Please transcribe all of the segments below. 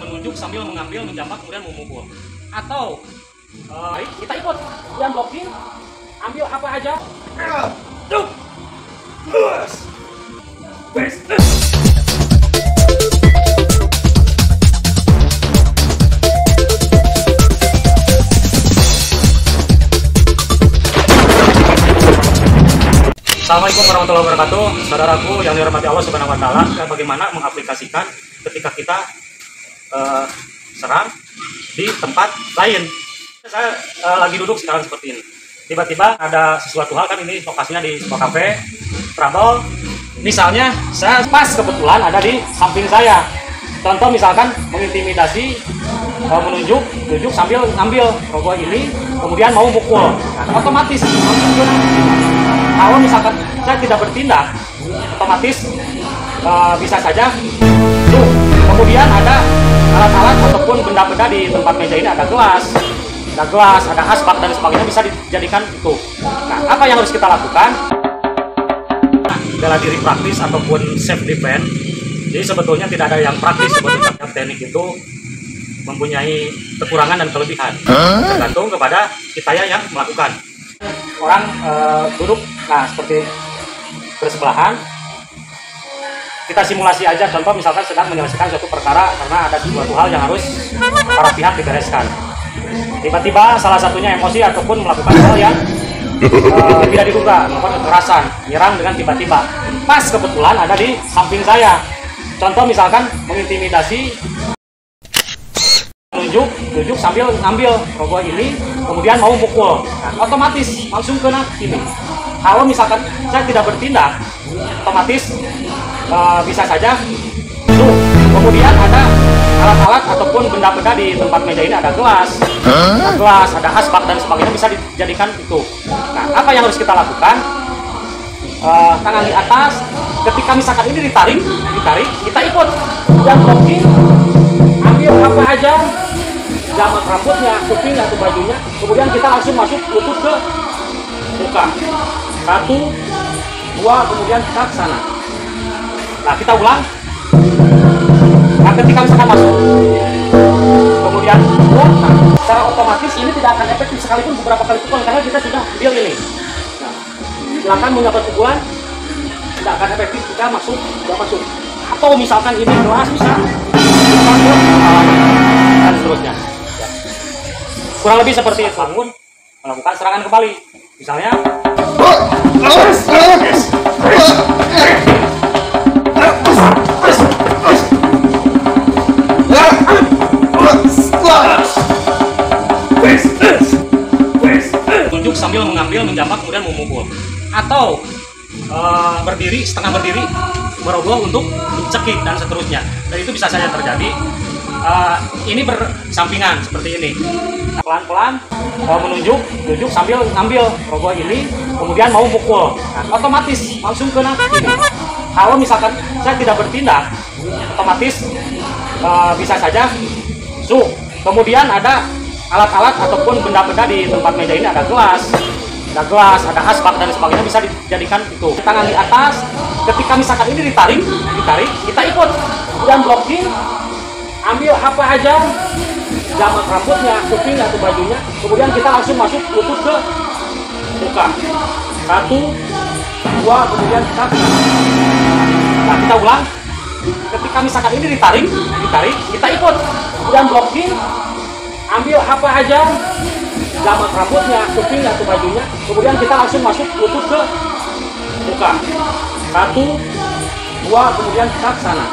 Menunjuk sambil mengambil, menjambak, kemudian memukul. Atau kita ikut dan blocking, ambil apa aja. Assalamualaikum warahmatullahi wabarakatuh, saudaraku yang dirahmati Allah Subhanahu wa Ta'ala. Bagaimana mengaplikasikan ketika kita serang di tempat lain. Saya lagi duduk sekarang seperti ini. Tiba-tiba ada sesuatu hal, kan ini lokasinya di sebuah kafe, trouble. Misalnya saya pas kebetulan ada di samping saya. Contoh misalkan mengintimidasi, menunjuk sambil ngambil roboh ini, kemudian mau mukul. Nah, otomatis kalau misalkan saya tidak bertindak, otomatis bisa saja. Kemudian ada alat-alat ataupun benda-benda di tempat meja ini, ada gelas, ada asbak dan sebagainya, bisa dijadikan itu. Nah, apa yang harus kita lakukan? Bela diri praktis ataupun self defense. Jadi sebetulnya tidak ada yang praktis, sebetulnya teknik itu mempunyai kekurangan dan kelebihan, tergantung kepada kita yang melakukan. Orang duduk, nah seperti bersebelahan, kita simulasi aja. Contoh misalkan sedang menyelesaikan suatu perkara karena ada suatu hal yang harus para pihak dibereskan. Tiba-tiba salah satunya emosi ataupun melakukan hal yang tidak diduga, melakukan kekerasan, nyerang dengan tiba-tiba. Pas kebetulan ada di samping saya. Contoh misalkan mengintimidasi, menunjuk sambil ngambil roboh ini, kemudian mau mukul. Nah, otomatis langsung kena ini. Kalau misalkan saya tidak bertindak, otomatis bisa saja. Kemudian ada alat-alat ataupun benda-benda di tempat meja ini, ada gelas, ada asbak dan sebagainya, bisa dijadikan itu. Nah, apa yang harus kita lakukan? Tangan di atas. Ketika misalkan ini ditarik, kita ikut dan blocking, ambil apa aja, jamak rambutnya, kuping atau bajunya, kemudian kita langsung masuk lutut ke muka. 1, 2, kemudian kita ke sana. Nah, kita ulang. Nah, ketika misalkan masuk, kemudian keluar, nah, secara otomatis ini tidak akan efektif sekalipun beberapa kali pukul karena kita sudah ambil ini. Nah, silakan mendapat pukulan, tidak akan efektif jika tidak masuk. Atau misalkan ini gelas bisa dan seterusnya. Kurang lebih seperti itu. Bangun, melakukan serangan kembali. Misalnya, tunjuk sambil mengambil, menjambak, kemudian memukul. Atau berdiri, setengah berdiri, merogoh untuk cekik dan seterusnya. Dan itu bisa saja terjadi. Ini bersampingan seperti ini. Pelan-pelan menunjuk sambil ngambil roboh ini, kemudian mau mukul. Nah, otomatis langsung kena ini. Kalau misalkan saya tidak bertindak, otomatis bisa saja. Kemudian ada alat-alat ataupun benda-benda di tempat meja ini, ada gelas, ada asbak dan sebagainya, bisa dijadikan itu. Tangan di atas. Ketika misalkan ini ditarik, kita ikut dan blocking, ambil apa aja, jamak rambutnya, kuping atau bajunya, kemudian kita langsung masuk lutut ke muka. 1, 2, kemudian kita ke sana. Nah, kita ulang. Ketika misalkan ini ditarik, kita ikut dan blocking, ambil apa aja, jamak rambutnya, kuping atau bajunya, kemudian kita langsung masuk lutut ke muka. 1, 2, kemudian kita ke sana.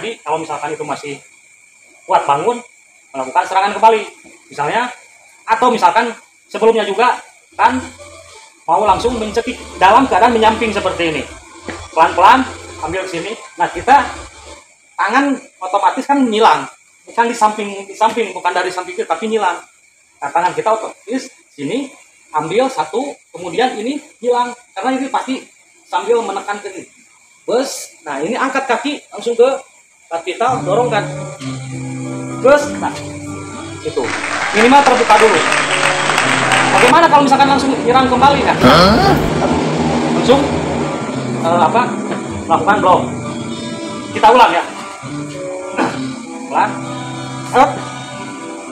Jadi kalau misalkan itu masih kuat, bangun, melakukan serangan kembali. Misalnya Atau misalkan sebelumnya juga kan mau langsung mencekik dalam keadaan menyamping seperti ini, pelan-pelan ambil ke sini. Nah kita tangan otomatis kan nyilang, kan di samping bukan dari samping kiri tapi nyilang. Nah, tangan kita otomatis sini ambil satu, kemudian ini hilang karena ini pasti sambil menekan ke sini. Bus, nah ini angkat kaki langsung ke kita dorongkan. Bus, nah itu minimal terbuka dulu. Bagaimana kalau misalkan langsung nyerang kembali kan? Langsung melakukan block. Kita ulang ya. Pelan.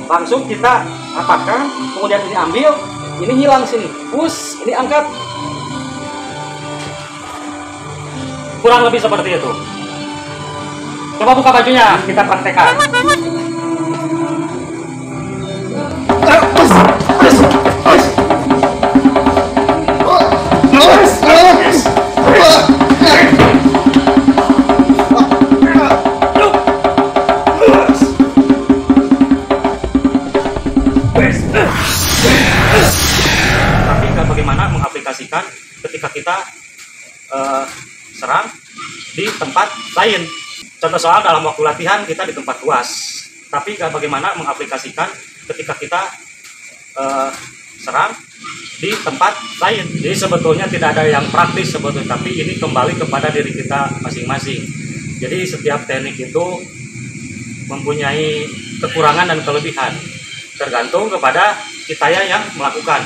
Langsung kita rapatkan, kemudian ini ambil, ini hilang sini. Push, ini angkat. Kurang lebih seperti itu. Coba buka bajunya, kita praktekkan. Tapi bagaimana mengaplikasikan ketika kita serang di tempat lain. Contoh soal dalam waktu latihan kita di tempat luas. Tapi bagaimana mengaplikasikan ketika kita serang di tempat lain. Jadi sebetulnya tidak ada yang praktis sebetulnya, tapi ini kembali kepada diri kita masing-masing. Jadi setiap teknik itu mempunyai kekurangan dan kelebihan, tergantung kepada kita yang melakukan.